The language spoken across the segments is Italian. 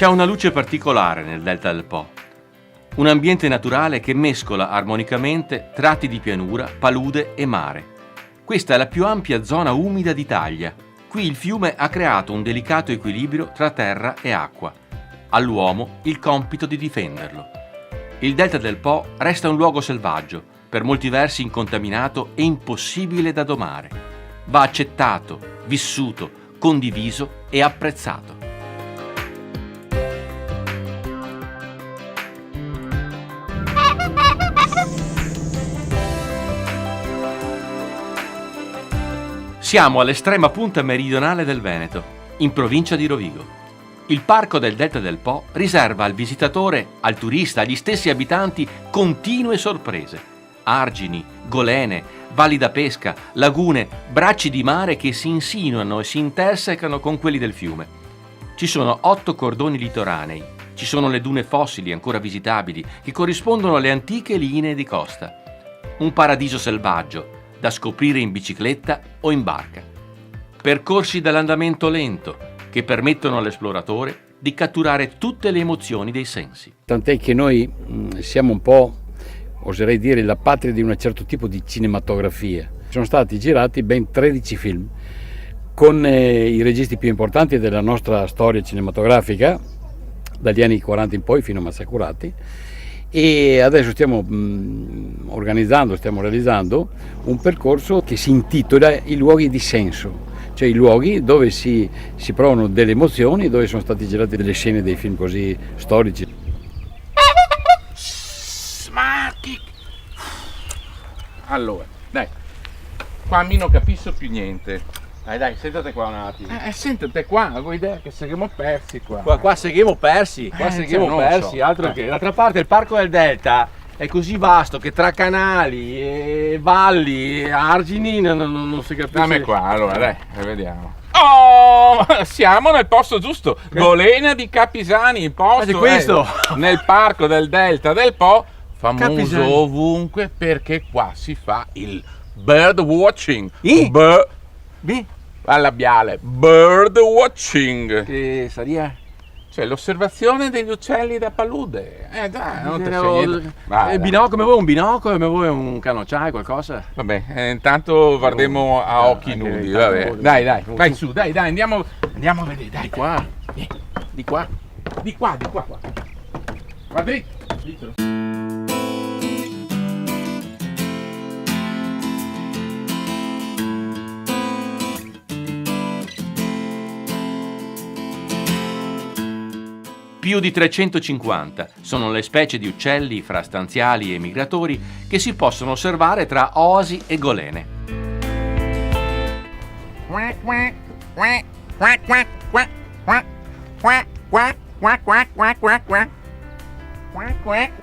C'è una luce particolare nel delta del Po, un ambiente naturale che mescola armonicamente tratti di pianura, palude e mare. Questa è la più ampia zona umida d'Italia. Qui il fiume ha creato un delicato equilibrio tra terra e acqua. All'uomo il compito di difenderlo. Il delta del Po resta un luogo selvaggio, per molti versi incontaminato e impossibile da domare. Va accettato, vissuto, condiviso e apprezzato. Siamo all'estrema punta meridionale del Veneto, in provincia di Rovigo. Il Parco del Delta del Po riserva al visitatore, al turista, agli stessi abitanti continue sorprese. Argini, golene, valli da pesca, lagune, bracci di mare che si insinuano e si intersecano con quelli del fiume. Ci sono 8 cordoni litoranei, ci sono le dune fossili ancora visitabili che corrispondono alle antiche linee di costa. Un paradiso selvaggio, da scoprire in bicicletta o in barca. Percorsi dall'andamento lento che permettono all'esploratore di catturare tutte le emozioni dei sensi. Tant'è che noi siamo un po', oserei dire, la patria di un certo tipo di cinematografia. Sono stati girati ben 13 film con i registi più importanti della nostra storia cinematografica, dagli anni 40 in poi fino a Massacurati. E adesso stiamo realizzando un percorso che si intitola I luoghi di senso, cioè i luoghi dove si provano delle emozioni, dove sono state girate delle scene dei film così storici. Allora, dai, qua mi non capisco più niente. Dai, sentate qua un attimo. Sentate qua, avevo idea che saremmo persi qua. Qua saremo persi, altro so. che. D'altra parte il Parco del Delta è così vasto che tra canali e valli e argini non si capisce. Dammi qua, allora, dai, vediamo. Oh, siamo nel posto giusto. Golena di Capisani, il posto di questo? Nel Parco del Delta del Po, famoso Capisani. ovunque perché qua si fa il bird watching. Al labiale, bird watching. Che sarebbe? Cioè l'osservazione degli uccelli da palude. Dai, non te Vai, binocolo, un binocolo, mi vuoi un canocciai, qualcosa? Vabbè, intanto guardiamo a occhi nudi, vabbè. Dai, vai su, dai, andiamo a vedere, dai. Di qua. Di qua. Va dritto. Più di 350 sono le specie di uccelli fra stanziali e migratori che si possono osservare tra oasi e golene.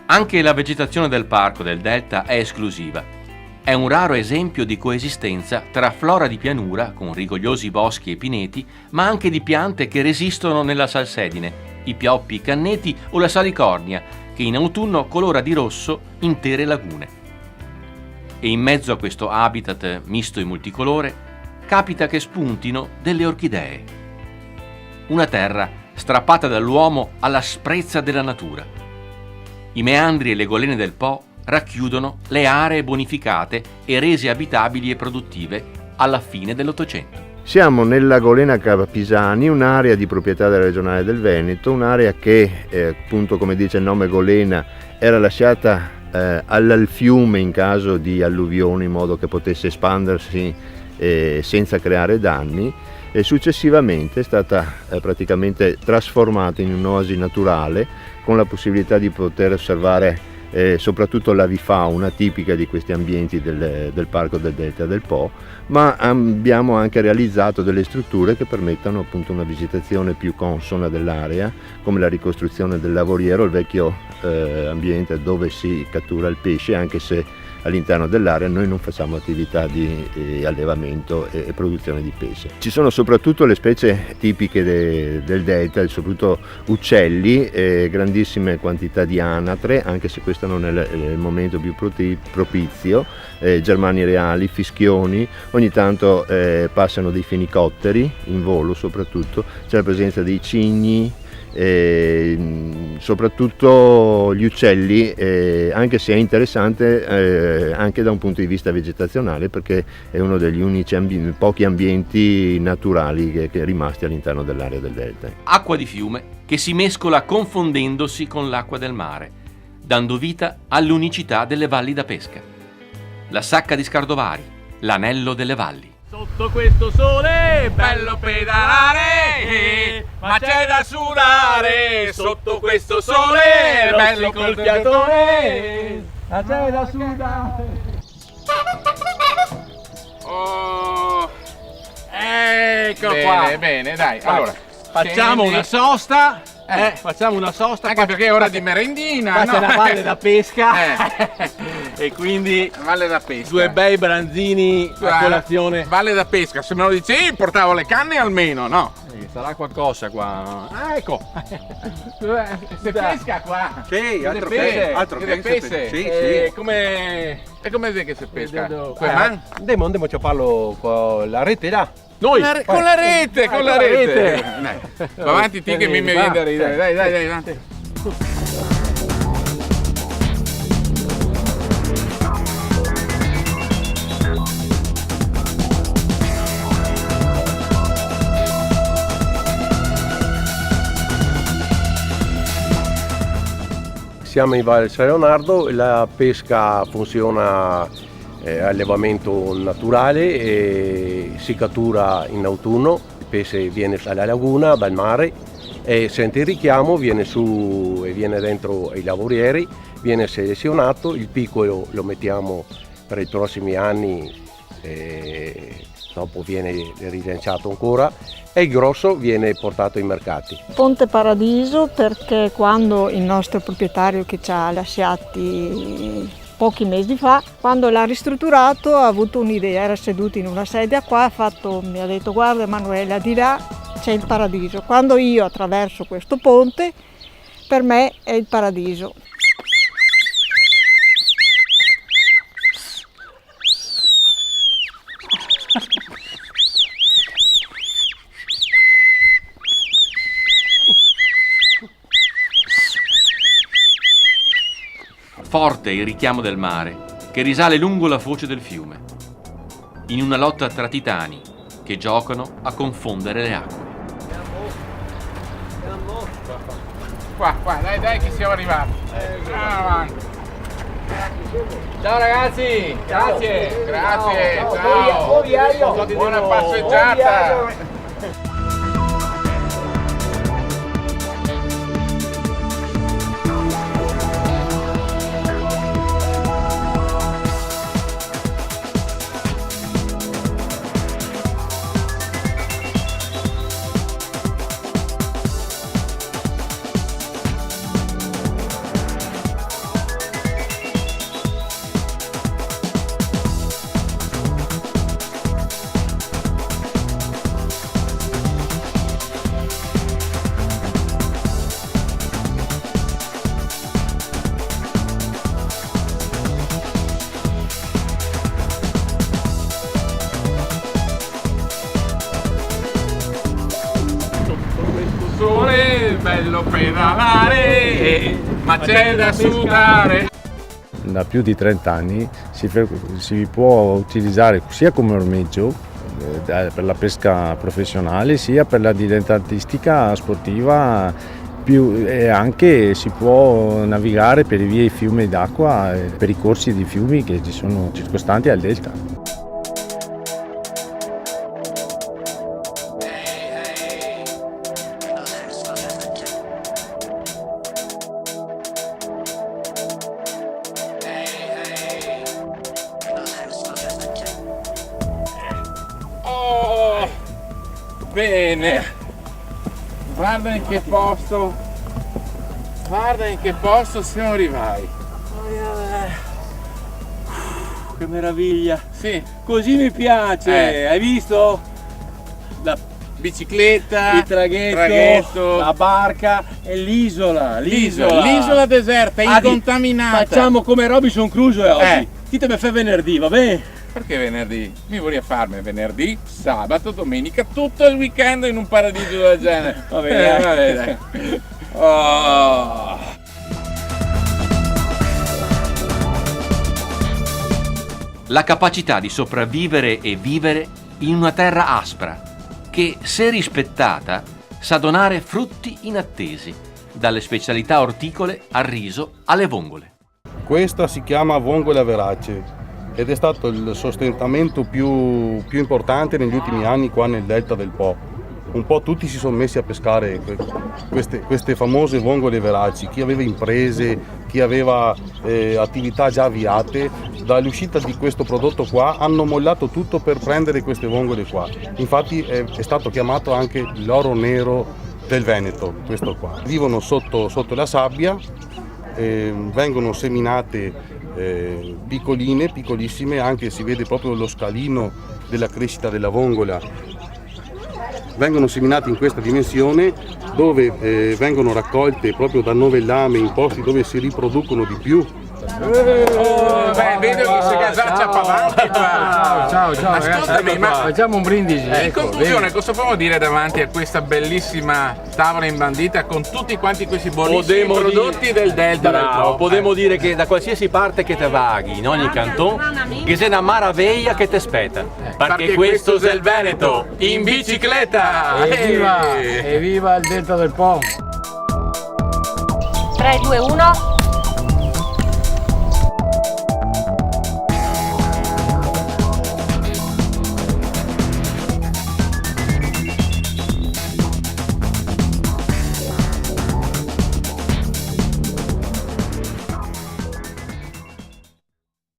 Anche la vegetazione del parco del Delta è esclusiva. È un raro esempio di coesistenza tra flora di pianura, con rigogliosi boschi e pineti, ma anche di piante che resistono nella salsedine, i pioppi, i canneti o la salicornia, che in autunno colora di rosso intere lagune. E in mezzo a questo habitat misto e multicolore, capita che spuntino delle orchidee. Una terra strappata dall'uomo all'asprezza della natura. I meandri e le golene del Po racchiudono le aree bonificate e rese abitabili e produttive alla fine dell'Ottocento. Siamo nella Golena Capisani, un'area di proprietà della Regionale del Veneto, un'area che, appunto come dice il nome Golena, era lasciata al fiume in caso di alluvione in modo che potesse espandersi senza creare danni, e successivamente è stata praticamente trasformata in un'oasi naturale con la possibilità di poter osservare soprattutto l'avifauna tipica di questi ambienti del Parco del Delta del Po, ma abbiamo anche realizzato delle strutture che permettono appunto una visitazione più consona dell'area, come la ricostruzione del lavoriero, il vecchio ambiente dove si cattura il pesce, anche se all'interno dell'area noi non facciamo attività di allevamento e produzione di pesce. Ci sono soprattutto le specie tipiche del delta, soprattutto uccelli, grandissime quantità di anatre, anche se questo non è il momento più propizio, germani reali, fischioni, ogni tanto passano dei fenicotteri in volo, soprattutto c'è la presenza dei cigni, soprattutto gli uccelli, anche se è interessante anche da un punto di vista vegetazionale, perché è uno degli unici pochi ambienti naturali che è rimasti all'interno dell'area del delta. Acqua di fiume che si mescola confondendosi con l'acqua del mare, dando vita all'unicità delle valli da pesca. La Sacca di Scardovari, l'anello delle valli. Sotto questo sole, bello pedalare, ma c'è da sudare. Sotto questo sole, bello col fiatone, ma c'è da sudare. Oh, Ecco bene, qua. bene, dai. Vai. Allora, Facciamo scendi. una sosta. Facciamo una sosta. Anche perché è ora di merendina. Qua c'è no? la valle da pesca. E quindi Valle da pesca. due bei branzini a colazione. Valle da pesca, se me lo dicevi portavo le canne almeno, no? Sarà qualcosa qua. Ah, ecco. Si pesca qua. Sì, altro Che che pesce. Sì, E come E come è che si pesca? Vedo- Coi man? Andiamo a farlo con la rete là. noi Con la rete, con la rete. rete. Dai, va avanti ti che mi viene da ridere. Dai, avanti. Siamo in Valle San Leonardo, la pesca funziona allevamento naturale e si cattura in autunno, il pesce viene dalla laguna, dal mare e sente il richiamo, viene su e viene dentro ai lavorieri, viene selezionato, il piccolo lo mettiamo per i prossimi anni, dopo viene rilanciato ancora e il grosso viene portato ai mercati. Ponte Paradiso perché quando il nostro proprietario che ci ha lasciati pochi mesi fa, quando l'ha ristrutturato ha avuto un'idea, era seduto in una sedia qua, mi ha detto guarda Emanuela, di là c'è il paradiso. Quando io attraverso questo ponte, per me è il paradiso. Forte il richiamo del mare che risale lungo la foce del fiume, in una lotta tra titani che giocano a confondere le acque. Qua, dai che siamo arrivati. Avanti. Ciao ragazzi, grazie. Grazie, ciao. Buona passeggiata. Sole, bello pedalare, ma c'è da sudare. Da più di 30 anni si può utilizzare sia come ormeggio per la pesca professionale sia per la dilettantistica sportiva e anche si può navigare per le vie e fiumi d'acqua per i corsi di fiumi che ci sono circostanti al delta. Bene, guarda in che posto siamo arrivati. Che meraviglia. Sì, Così mi piace. Hai visto? La bicicletta, il traghetto, la barca e l'isola deserta, incontaminata. Facciamo come Robinson Crusoe oggi. Chi te me fa venerdì, va bene? Perché venerdì? Mi vorrei farmi venerdì, sabato, domenica, tutto il weekend in un paradiso del genere. Va bene, dai. Oh. La capacità di sopravvivere e vivere in una terra aspra, che, se rispettata, sa donare frutti inattesi, dalle specialità orticole al riso alle vongole. Questa si chiama vongola verace ed è stato il sostentamento più importante negli ultimi anni qua nel delta del Po. Un po' tutti si sono messi a pescare queste famose vongole veraci, chi aveva imprese, chi aveva attività già avviate. Dall'uscita di questo prodotto qua hanno mollato tutto per prendere queste vongole qua. Infatti è stato chiamato anche l'oro nero del Veneto, questo qua. Vivono sotto la sabbia, vengono seminate piccoline, piccolissime, anche si vede proprio lo scalino della crescita della vongola. Vengono seminate in questa dimensione dove vengono raccolte proprio da novellame in posti dove si riproducono di più. Vedo che si casaccia avanti qua. Ciao, Ascoltami, ma facciamo un brindisi. in conclusione, cosa possiamo dire davanti a questa bellissima tavola imbandita con tutti quanti questi buonissimi prodotti del Delta del Po? Potremmo dire che da qualsiasi parte che te vaghi, in ogni canton, che sei una maraviglia che ti aspetta. Perché questo è il Veneto, in bicicletta! Evviva il delta del Po! 3, 2, 1